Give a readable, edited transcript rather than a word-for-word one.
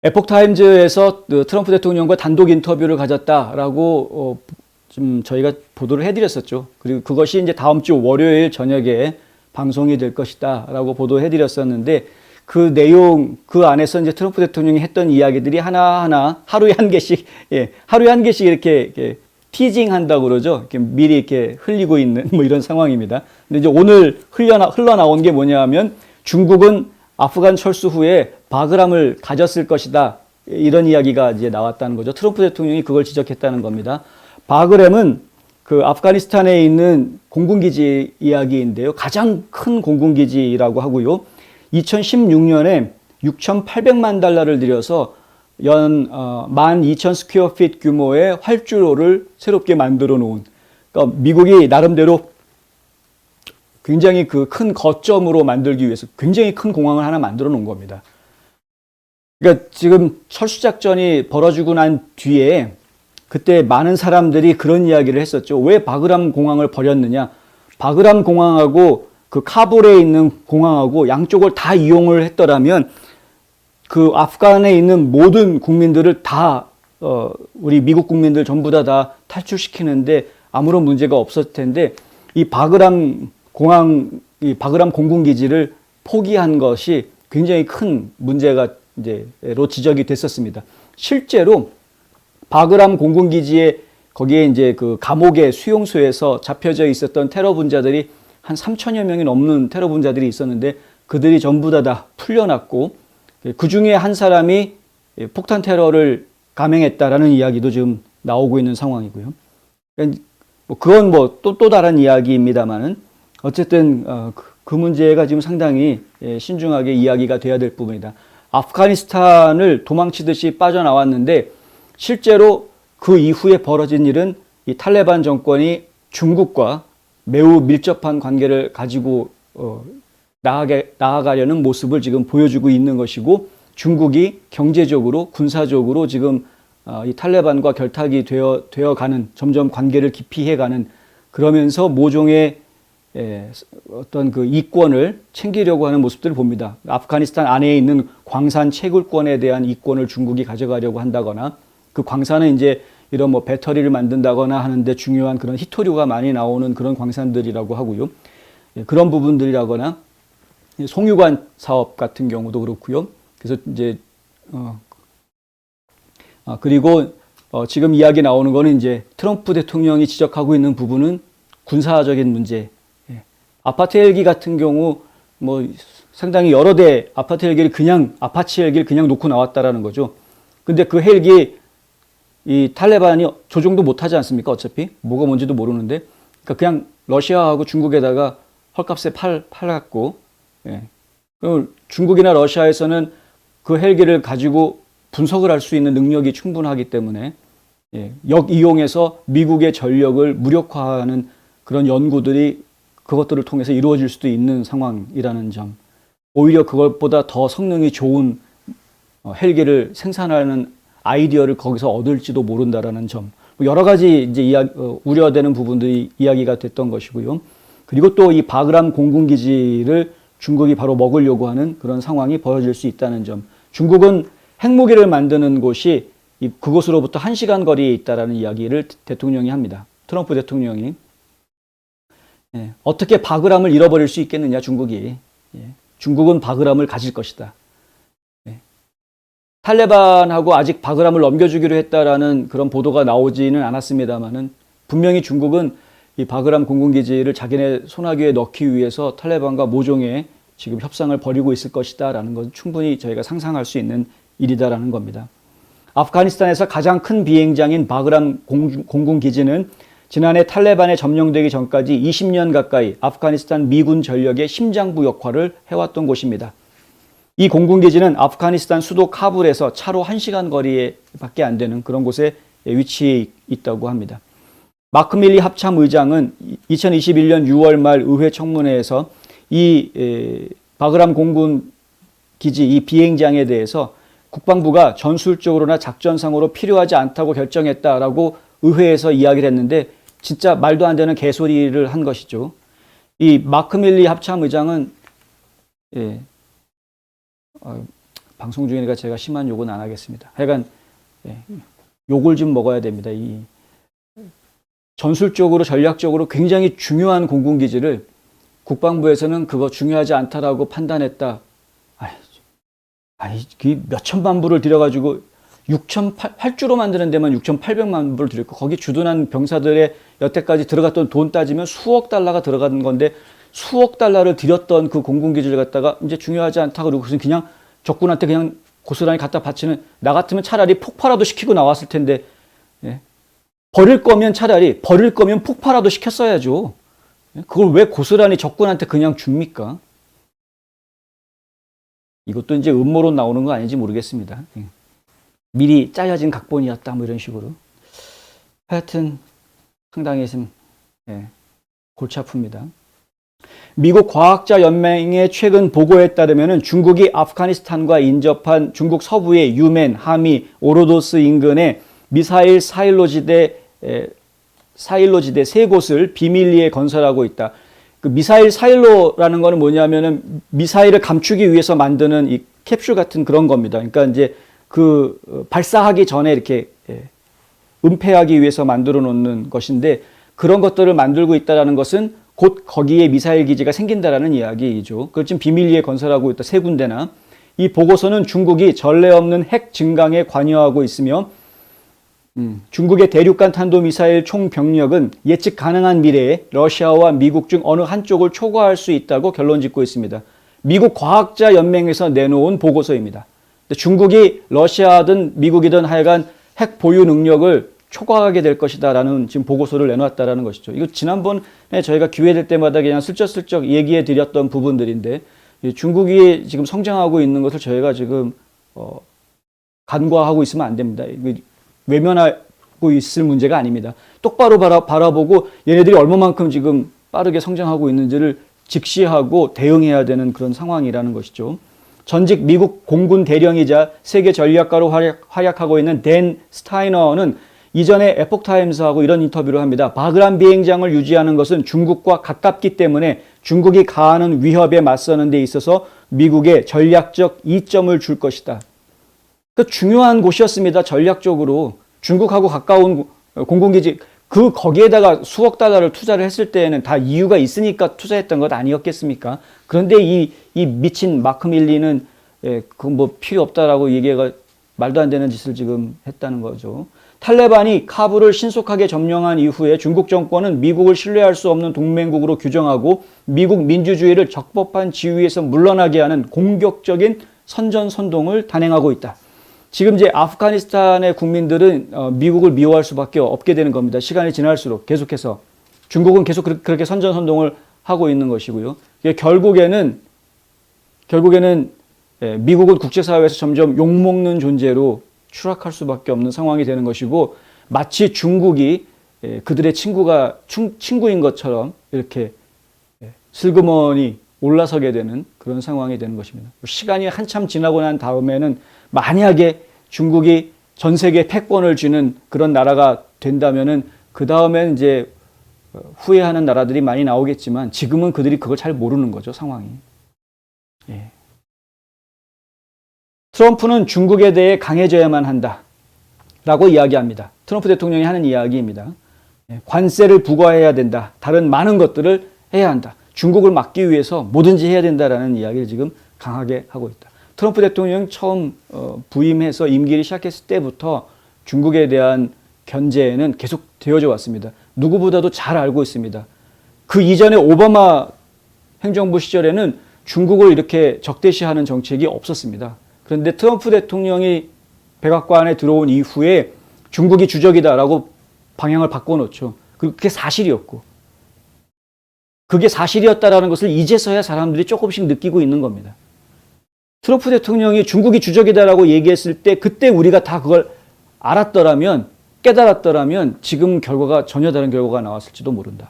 에폭타임즈에서 트럼프 대통령과 단독 인터뷰를 가졌다라고 좀 저희가 보도를 해드렸었죠. 그리고 그것이 이제 다음 주 월요일 저녁에 방송이 될 것이다라고 보도해드렸었는데 그 내용 그 안에서 이제 트럼프 대통령이 했던 이야기들이 하나하나 하루에 한 개씩 하루에 한 개씩 이렇게 티징한다고 그러죠. 이렇게 미리 이렇게 흘리고 있는 뭐 이런 상황입니다. 근데 이제 오늘 흘러나온 게 뭐냐하면 중국은 아프간 철수 후에 바그람을 가졌을 것이다. 이런 이야기가 이제 나왔다는 거죠. 트럼프 대통령이 그걸 지적했다는 겁니다. 바그램은 그 아프가니스탄에 있는 공군기지 이야기인데요. 가장 큰 공군기지라고 하고요. 2016년에 6,800만 달러를 들여서 연 12,000 스퀘어 핏 규모의 활주로를 새롭게 만들어 놓은, 그러니까 미국이 나름대로 굉장히 그 큰 거점으로 만들기 위해서 굉장히 큰 공항을 하나 만들어 놓은 겁니다. 그러니까 지금 철수작전이 벌어지고 난 뒤에 그때 많은 사람들이 그런 이야기를 했었죠. 왜 바그람 공항을 버렸느냐. 바그람 공항하고 그 카불에 있는 공항하고 양쪽을 다 이용을 했더라면 그 아프간에 있는 모든 국민들을 다 우리 미국 국민들 전부 다 탈출시키는데 아무런 문제가 없었을 텐데 이 바그람 공항, 이 바그람 공군기지를 포기한 것이 굉장히 큰 문제가 이제로 지적이 됐었습니다. 실제로 바그람 공군기지에 거기에 이제 그 감옥의 수용소에서 잡혀져 있었던 테러 분자들이 한 3천여 명이 넘는 테러 분자들이 있었는데 그들이 전부 다 풀려났고 그 중에 한 사람이 폭탄 테러를 감행했다라는 이야기도 지금 나오고 있는 상황이고요. 그건 뭐 또 다른 이야기입니다만은 어쨌든 그 문제가 지금 상당히 신중하게 이야기가 돼야 될 부분이다. 아프가니스탄을 도망치듯이 빠져나왔는데 실제로 그 이후에 벌어진 일은 이 탈레반 정권이 중국과 매우 밀접한 관계를 가지고 나아가려는 모습을 지금 보여주고 있는 것이고 중국이 경제적으로 군사적으로 지금 이 탈레반과 결탁이 되어가는 점점 관계를 기피해가는 그러면서 모종의 어떤 그 이권을 챙기려고 하는 모습들을 봅니다. 아프가니스탄 안에 있는 광산 채굴권에 대한 이권을 중국이 가져가려고 한다거나 그 광산은 이제 이런 뭐 배터리를 만든다거나 하는데 중요한 그런 희토류가 많이 나오는 그런 광산들이라고 하고요. 그런 부분들이라거나 송유관 사업 같은 경우도 그렇고요. 그래서 이제 그리고 지금 이야기 나오는 거는 이제 트럼프 대통령이 지적하고 있는 부분은 군사적인 문제. 아파트 헬기 같은 경우 뭐 상당히 여러 대 아파트 헬기를 아파치 헬기를 그냥 놓고 나왔다라는 거죠. 근데 그 헬기 이 탈레반이 조종도 못 하지 않습니까? 어차피 뭐가 뭔지도 모르는데 그러니까 그냥 러시아하고 중국에다가 헐값에 팔았고 중국이나 러시아에서는 그 헬기를 가지고 분석을 할 수 있는 능력이 충분하기 때문에 역이용해서 미국의 전력을 무력화하는 그런 연구들이 그것들을 통해서 이루어질 수도 있는 상황이라는 점. 오히려 그것보다 더 성능이 좋은 헬기를 생산하는 아이디어를 거기서 얻을지도 모른다라는 점. 여러 가지 이제 우려되는 부분들이 이야기가 됐던 것이고요. 그리고 또 이 바그람 공군기지를 중국이 바로 먹으려고 하는 그런 상황이 벌어질 수 있다는 점. 중국은 핵무기를 만드는 곳이 그곳으로부터 1시간 거리에 있다라는 이야기를 대통령이 합니다. 트럼프 대통령이. 어떻게 바그람을 잃어버릴 수 있겠느냐, 중국이. 중국은 바그람을 가질 것이다. 탈레반하고 아직 바그람을 넘겨주기로 했다라는 그런 보도가 나오지는 않았습니다만은 분명히 중국은 이 바그람 공군기지를 자기네 손아귀에 넣기 위해서 탈레반과 모종의 지금 협상을 벌이고 있을 것이다라는 건 충분히 저희가 상상할 수 있는 일이다라는 겁니다. 아프가니스탄에서 가장 큰 비행장인 바그람 공군기지는 지난해 탈레반에 점령되기 전까지 20년 가까이 아프가니스탄 미군 전력의 심장부 역할을 해왔던 곳입니다. 이 공군기지는 아프가니스탄 수도 카불에서 차로 1시간 거리밖에 안 되는 그런 곳에 위치해 있다고 합니다. 마크 밀리 합참 의장은 2021년 6월 말 의회 청문회에서 이 바그람 공군기지 이 비행장에 대해서 국방부가 전술적으로나 작전상으로 필요하지 않다고 결정했다라고 의회에서 이야기를 했는데 진짜 말도 안 되는 개소리를 한 것이죠. 이 마크 밀리 합참 의장은 방송 중이니까 제가 심한 욕은 안 하겠습니다. 하여간 욕을 좀 먹어야 됩니다. 이 전술적으로 전략적으로 굉장히 중요한 공군기지를 국방부에서는 그거 중요하지 않다라고 판단했다. 그 몇천만 불을 들여가지고 8주로 만드는 데만 6,800만 불을 들였고 거기 주둔한 병사들의 여태까지 들어갔던 돈 따지면 수억 달러가 들어간 건데 수억 달러를 들였던 그 공군기지를 갖다가 이제 중요하지 않다고 그러고 그냥 적군한테 그냥 고스란히 갖다 바치는, 나 같으면 차라리 폭파라도 시키고 나왔을 텐데, 버릴 거면 폭파라도 시켰어야죠. 그걸 왜 고스란히 적군한테 그냥 줍니까? 이것도 이제 음모론 나오는 거 아닌지 모르겠습니다. 미리 짜여진 각본이었다, 뭐 이런 식으로. 하여튼 상당히 좀 골치 아픕니다. 미국 과학자연맹의 최근 보고에 따르면 중국이 아프가니스탄과 인접한 중국 서부의 유멘, 하미, 오로도스 인근의 미사일 사일로지대 세 곳을 비밀리에 건설하고 있다. 그 미사일 사일로라는 거는 뭐냐면은 미사일을 감추기 위해서 만드는 이 캡슐 같은 그런 겁니다. 그러니까 이제 그 발사하기 전에 이렇게 은폐하기 위해서 만들어 놓는 것인데 그런 것들을 만들고 있다라는 것은 곧 거기에 미사일 기지가 생긴다라는 이야기이죠. 그걸 지금 비밀리에 건설하고 있다. 3군데나. 이 보고서는 중국이 전례 없는 핵 증강에 관여하고 있으며 중국의 대륙간 탄도미사일 총 병력은 예측 가능한 미래에 러시아와 미국 중 어느 한쪽을 초과할 수 있다고 결론 짓고 있습니다. 미국 과학자 연맹에서 내놓은 보고서입니다. 중국이 러시아든 미국이든 하여간 핵 보유 능력을 초과하게 될 것이다라는 지금 보고서를 내놓았다라는 것이죠. 이거 지난번에 저희가 기회 될 때마다 그냥 슬쩍슬쩍 얘기해 드렸던 부분들인데 중국이 지금 성장하고 있는 것을 저희가 지금 간과하고 있으면 안 됩니다. 외면하고 있을 문제가 아닙니다. 똑바로 바라보고 얘네들이 얼마만큼 지금 빠르게 성장하고 있는지를 직시하고 대응해야 되는 그런 상황이라는 것이죠. 전직 미국 공군 대령이자 세계 전략가로 활약하고 있는 댄 스타이너는 이전에 에폭타임스하고 이런 인터뷰를 합니다. 바그란 비행장을 유지하는 것은 중국과 가깝기 때문에 중국이 가하는 위협에 맞서는 데 있어서 미국에 전략적 이점을 줄 것이다. 그 중요한 곳이었습니다. 전략적으로. 중국하고 가까운 공군기지, 거기에다가 수억 달러를 투자를 했을 때에는 다 이유가 있으니까 투자했던 것 아니었겠습니까? 그런데 이 미친 마크 밀리는 그건 뭐 필요 없다라고 얘기가 말도 안 되는 짓을 지금 했다는 거죠. 탈레반이 카불을 신속하게 점령한 이후에 중국 정권은 미국을 신뢰할 수 없는 동맹국으로 규정하고 미국 민주주의를 적법한 지위에서 물러나게 하는 공격적인 선전선동을 단행하고 있다. 지금 이제 아프가니스탄의 국민들은 미국을 미워할 수밖에 없게 되는 겁니다. 시간이 지날수록 계속해서. 중국은 계속 그렇게 선전선동을 하고 있는 것이고요. 결국에는 미국은 국제사회에서 점점 욕먹는 존재로 추락할 수밖에 없는 상황이 되는 것이고 마치 중국이 그들의 친구인 것처럼 이렇게 슬그머니 올라서게 되는 그런 상황이 되는 것입니다. 시간이 한참 지나고 난 다음에는 만약에 중국이 전 세계 패권을 쥐는 그런 나라가 된다면은 그 다음에는 이제 후회하는 나라들이 많이 나오겠지만 지금은 그들이 그걸 잘 모르는 거죠, 상황이. 예. 트럼프는 중국에 대해 강해져야만 한다라고 이야기합니다. 트럼프 대통령이 하는 이야기입니다. 관세를 부과해야 된다. 다른 많은 것들을 해야 한다. 중국을 막기 위해서 뭐든지 해야 된다라는 이야기를 지금 강하게 하고 있다. 트럼프 대통령이 처음 부임해서 임기를 시작했을 때부터 중국에 대한 견제는 계속 되어져 왔습니다. 누구보다도 잘 알고 있습니다. 그 이전에 오바마 행정부 시절에는 중국을 이렇게 적대시하는 정책이 없었습니다. 그런데 트럼프 대통령이 백악관에 들어온 이후에 중국이 주적이다라고 방향을 바꿔놓죠. 그게 사실이었고. 그게 사실이었다라는 것을 이제서야 사람들이 조금씩 느끼고 있는 겁니다. 트럼프 대통령이 중국이 주적이다라고 얘기했을 때 그때 우리가 다 그걸 알았더라면, 깨달았더라면 지금 결과가 전혀 다른 결과가 나왔을지도 모른다.